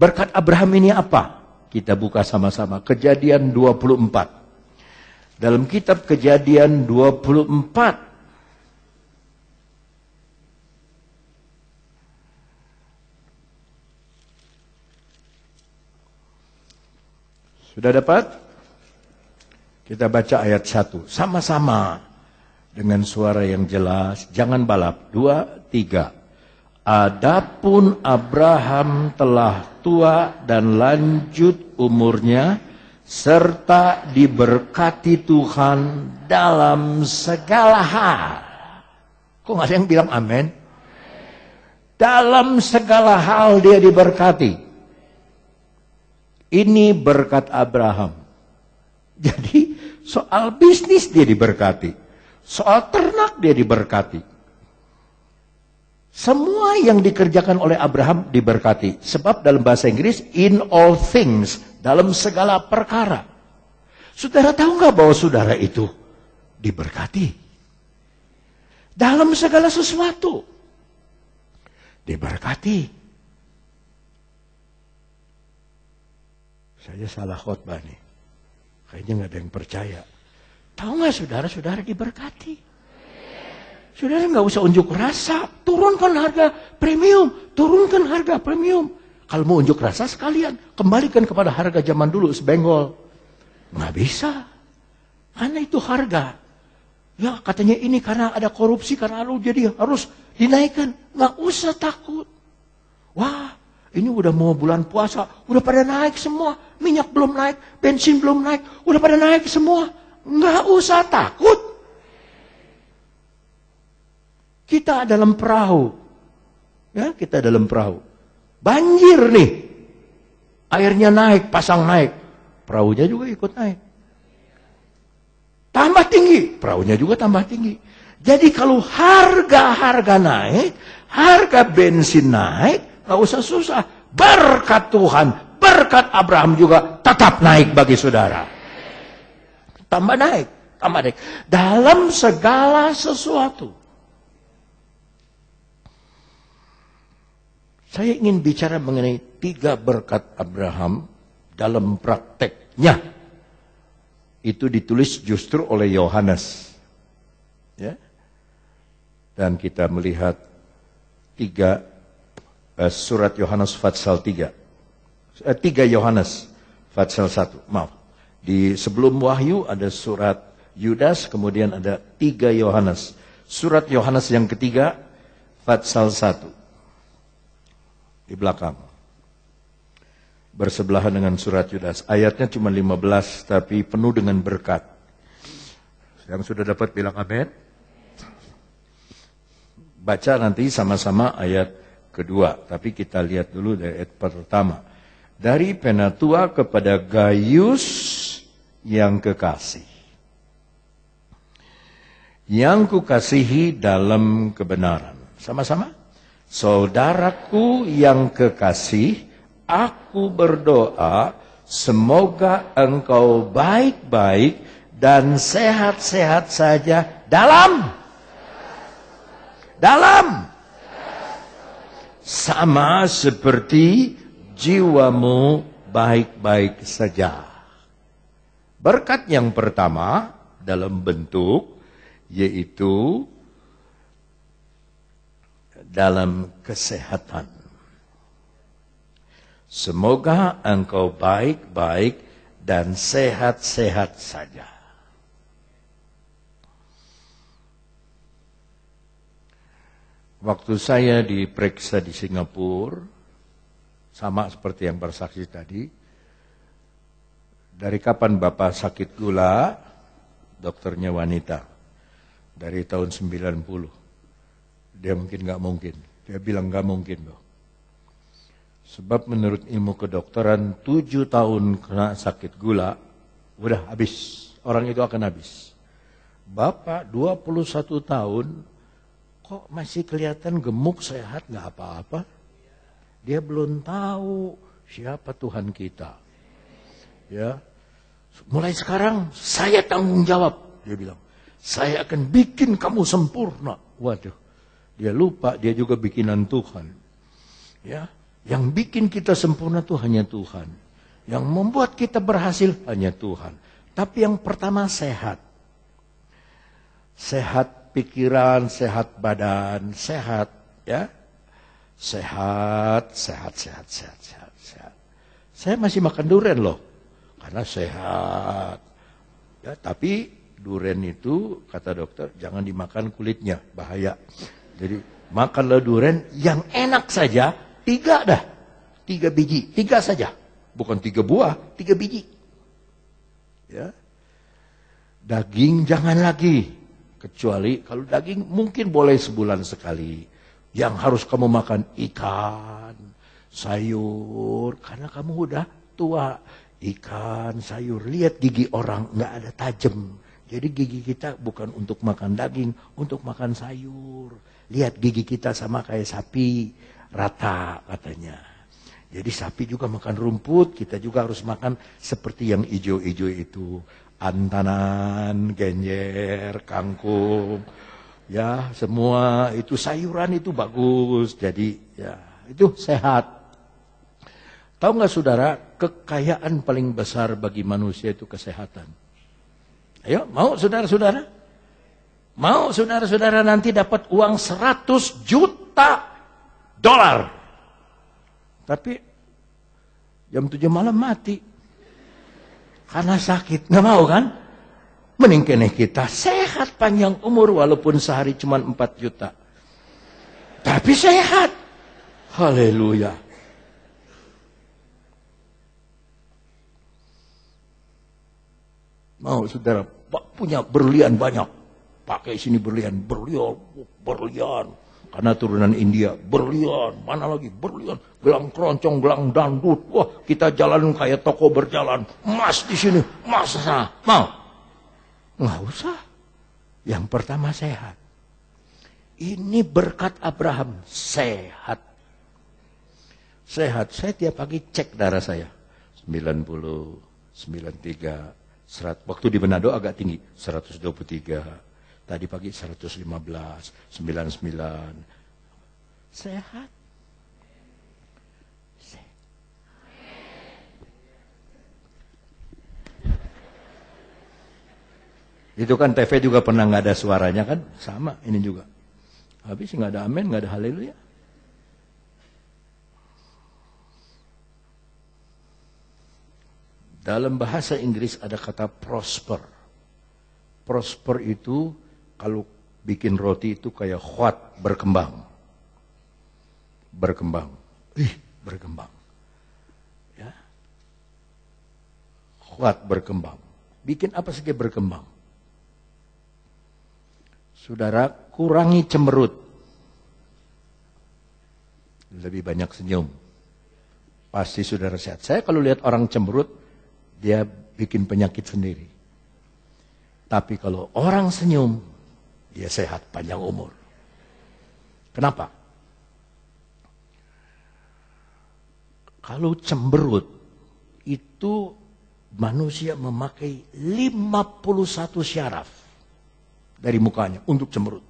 Berkat Abraham ini apa? Kita buka sama-sama. Kejadian 24. Dalam kitab Kejadian 24. Sudah dapat? Kita baca ayat 1. Sama-sama. Dengan suara yang jelas. Jangan balap. 2, 3. Adapun Abraham telah tua dan lanjut umurnya, serta diberkati Tuhan dalam segala hal. Kok nggak ada yang bilang amin? Dalam segala hal dia diberkati. Ini berkat Abraham. Jadi soal bisnis dia diberkati. Soal ternak dia diberkati. Semua yang dikerjakan oleh Abraham diberkati. Sebab dalam bahasa Inggris, in all things, dalam segala perkara. Saudara tahu nggak bahwa saudara itu diberkati? Dalam segala sesuatu. Diberkati. Saya salah khotbah nih. Kayaknya nggak ada yang percaya. Tahu nggak saudara-saudara diberkati? Saudara nggak usah unjuk rasa, turunkan harga premium, turunkan harga premium. Kalau mau unjuk rasa sekalian, kembalikan kepada harga zaman dulu sebenggol. Nggak bisa. Mana itu harga? Ya katanya ini karena ada korupsi, karena jadi harus dinaikkan. Nggak usah takut. Wah, ini udah mau bulan puasa, udah pada naik semua. Minyak belum naik, bensin belum naik, udah pada naik semua. Nggak usah takut. Kita dalam perahu. Ya, kita dalam perahu. Banjir nih. Airnya naik, pasang naik. Perahunya juga ikut naik. Tambah tinggi, perahunya juga tambah tinggi. Jadi kalau harga naik, harga bensin naik, nggak usah susah. Berkat Tuhan, berkat Abraham juga tetap naik bagi saudara. Tambah naik, tambah naik. Dalam segala sesuatu. Saya ingin bicara mengenai 3 berkat Abraham dalam prakteknya. Itu ditulis justru oleh Yohanes. Ya. Dan kita melihat 3 surat Yohanes Fatsal 3. 3 Yohanes Fatsal 1. Maaf. Di sebelum Wahyu ada surat Yudas, kemudian ada 3 Yohanes. Surat Yohanes yang ketiga, Fatsal 1. Di belakang. Bersebelahan dengan surat Yudas. Ayatnya cuma 15, tapi penuh dengan berkat. Yang sudah dapat bilang amin. Baca nanti sama-sama ayat kedua. Tapi kita lihat dulu dari ayat pertama. Dari Penatua kepada Gaius yang kekasih. Yang kukasihi dalam kebenaran. Sama-sama. Saudaraku yang kekasih, aku berdoa semoga engkau baik-baik dan sehat-sehat saja dalam sama seperti jiwamu baik-baik saja. Berkat yang pertama dalam bentuk yaitu dalam kesehatan. Semoga engkau baik-baik dan sehat-sehat saja. Waktu saya diperiksa di Singapura, sama seperti yang bersaksi tadi, dari kapan Bapak sakit gula, dokternya wanita, dari tahun 90. Dia nggak mungkin. Dia bilang nggak mungkin, Dok. Sebab menurut ilmu kedokteran 7 tahun kena sakit gula, udah habis. Orang itu akan habis. Bapak 21 tahun, kok masih kelihatan gemuk, sehat, nggak apa-apa. Dia belum tahu siapa Tuhan kita. Ya, mulai sekarang saya tanggung jawab. Dia bilang, saya akan bikin kamu sempurna. Waduh. Dia lupa, dia juga bikinan Tuhan. Ya, Yang bikin kita sempurna itu hanya Tuhan. Yang membuat kita berhasil hanya Tuhan. Tapi yang pertama sehat. Sehat pikiran, sehat badan, sehat ya. Sehat. Saya masih makan durian loh. Karena sehat. Ya, tapi durian itu kata dokter jangan dimakan kulitnya, bahaya. Jadi makanlah durian yang enak saja, 3 dah. 3 biji, 3 saja. Bukan 3 buah, 3 biji. Ya. Daging jangan lagi. Kecuali kalau daging mungkin boleh sebulan sekali. Yang harus kamu makan ikan, sayur. Karena kamu udah tua. Ikan, sayur. Lihat gigi orang nggak ada tajam. Jadi gigi kita bukan untuk makan daging, untuk makan sayur. Lihat gigi kita sama kayak sapi, rata katanya. Jadi sapi juga makan rumput, kita juga harus makan seperti yang hijau-hijau itu. Antanan, genjer, kangkung. Ya, semua itu sayuran itu bagus. Jadi ya, itu sehat. Tahu nggak saudara, kekayaan paling besar bagi manusia itu kesehatan. Ayo, mau saudara-saudara? Mau saudara-saudara nanti dapat uang 100 juta dolar. Tapi jam 7 malam mati. Karena sakit. Nggak mau kan? Mending kene kita sehat panjang umur walaupun sehari cuma 4 juta. Tapi sehat. Haleluya. Mau saudara punya berlian banyak. Pakai sini berlian. Karena turunan India. Berlian. Mana lagi? Berlian. Gelang keroncong, gelang dangdut. Wah, kita jalan kayak toko berjalan. Emas di sini. Emas sana. Mau? Nggak usah. Yang pertama sehat. Ini berkat Abraham. Sehat. Sehat. Saya tiap pagi cek darah saya. 90, 93. Waktu di Manado agak tinggi, 123. Tadi pagi 115, 99. Sehat. Itu kan TV juga pernah nggak ada suaranya kan? Sama ini juga. Habis nggak ada amin, nggak ada haleluya. Dalam bahasa Inggris ada kata prosper. Prosper itu kalau bikin roti itu kayak khuat, berkembang. Berkembang. Berkembang. Ya. Khuat, berkembang. Bikin apa saja berkembang. Saudara, kurangi cemberut. Lebih banyak senyum. Pasti saudara sehat. Saya kalau lihat orang cemberut, dia bikin penyakit sendiri. Tapi kalau orang senyum, dia sehat panjang umur. Kenapa? Kalau cemberut, itu manusia memakai 51 syaraf dari mukanya untuk cemberut.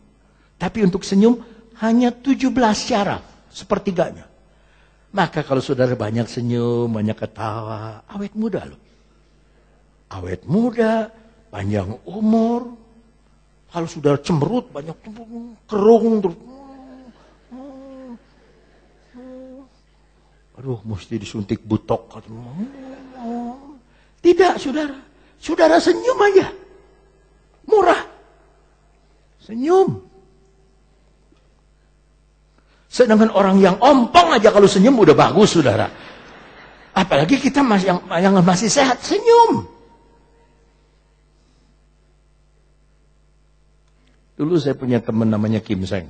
Tapi untuk senyum, hanya 17 syaraf, sepertiganya. Maka kalau saudara banyak senyum, banyak ketawa, awet muda loh. Awet muda, panjang umur. Kalau sudah cemberut, banyak kerung terus. Aduh, mesti disuntik butok. Tidak, saudara. Saudara senyum aja. Murah. Senyum. Sedangkan orang yang ompong aja kalau senyum udah bagus, saudara. Apalagi kita yang masih sehat, senyum. Dulu saya punya teman namanya Kim Seng.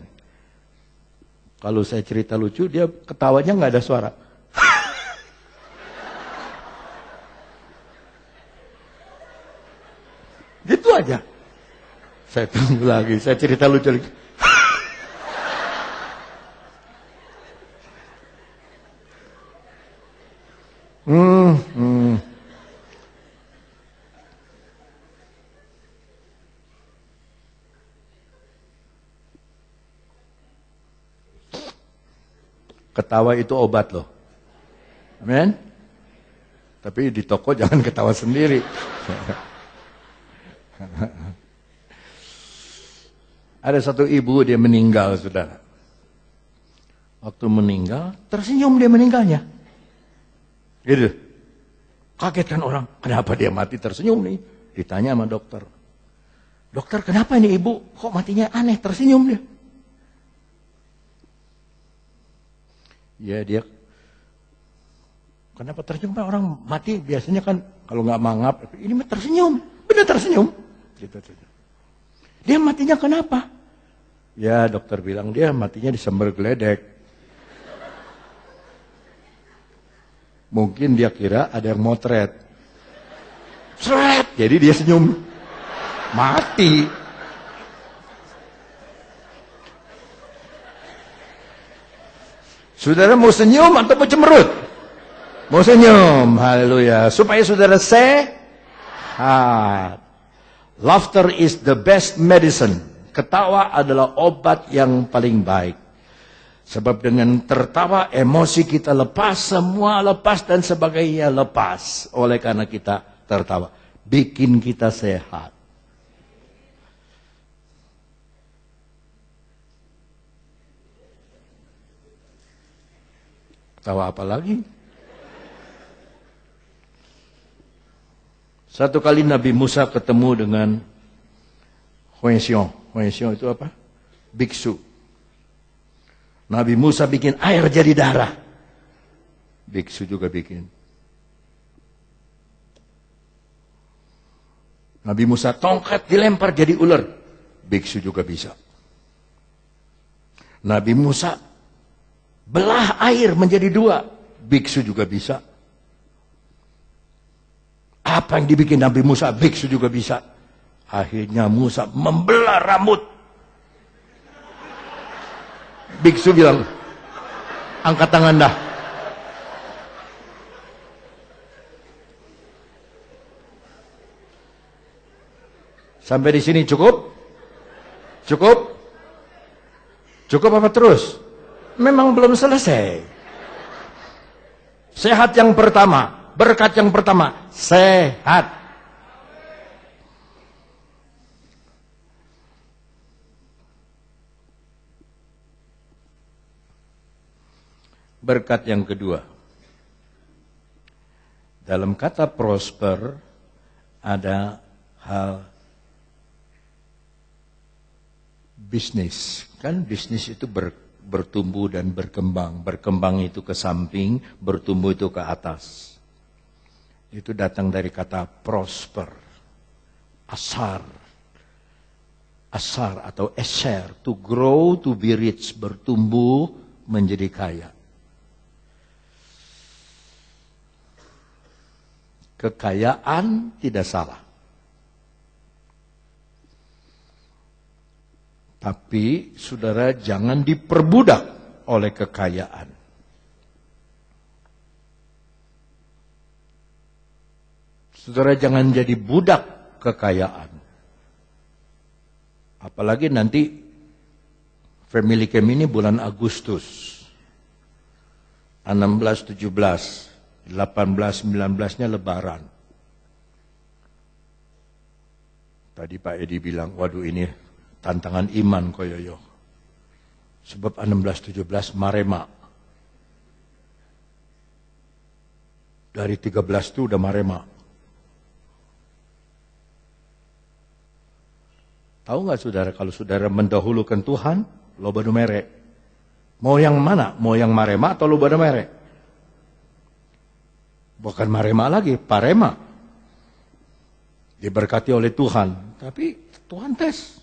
Kalau saya cerita lucu, dia ketawanya nggak ada suara. Gitu aja. Saya tunggu lagi, saya cerita lucu lagi. Ketawa itu obat loh. Amin. Tapi di toko jangan ketawa sendiri. Ada satu ibu, dia meninggal, saudara. Waktu meninggal, tersenyum dia meninggalnya. Gitu. Kaget kan orang, kenapa dia mati tersenyum nih? Ditanya sama dokter. Dokter, kenapa ini ibu? Kok matinya aneh, tersenyum dia? Ya dia, kenapa tersenyum? Orang mati biasanya kan kalau nggak mangap, ini tersenyum, benar tersenyum. Gitu. Dia matinya kenapa? Ya dokter bilang dia matinya disambar geledek. Mungkin dia kira ada yang motret. Seret, jadi dia senyum. Mati. Saudara mau senyum atau mau cemberut? Mau senyum, haleluya. Supaya saudara sehat. Laughter is the best medicine. Ketawa adalah obat yang paling baik. Sebab dengan tertawa emosi kita lepas, semua lepas dan sebagainya lepas. Oleh karena kita tertawa. Bikin kita sehat. Tawa apa lagi? Satu kali Nabi Musa ketemu dengan Huension. Huension itu apa? Biksu. Nabi Musa bikin air jadi darah. Biksu juga bikin. Nabi Musa tongkat dilempar jadi ular. Biksu juga bisa. Nabi Musa belah air menjadi dua. Biksu juga bisa. Apa yang dibikin Nabi Musa, biksu juga bisa. Akhirnya Musa membelah rambut. Biksu bilang, angkat tangan dah. Sampai di sini cukup? Cukup? Cukup apa terus? Memang belum selesai. Sehat yang pertama, berkat yang pertama, sehat. Berkat yang kedua. Dalam kata prosper ada hal bisnis. Kan bisnis itu bertumbuh dan berkembang. Berkembang itu ke samping, bertumbuh itu ke atas. Itu datang dari kata prosper. Asar. Asar atau esher. To grow, to be rich. Bertumbuh menjadi kaya. Kekayaan tidak salah. Tapi saudara jangan diperbudak oleh kekayaan. Saudara jangan jadi budak kekayaan. Apalagi nanti family camp ini bulan Agustus. 16, 17. 18, 19-nya lebaran. Tadi Pak Edi bilang, waduh ini tantangan iman koyoyo. Sebab 16, 17 Marema. Dari 13 itu udah Marema. Tahu nggak saudara, kalau saudara mendahulukan Tuhan, loba numere. Mau yang mana? Mau yang Marema atau loba numere? Bukan Marema lagi, Parema. Diberkati oleh Tuhan. Tapi Tuhan tes.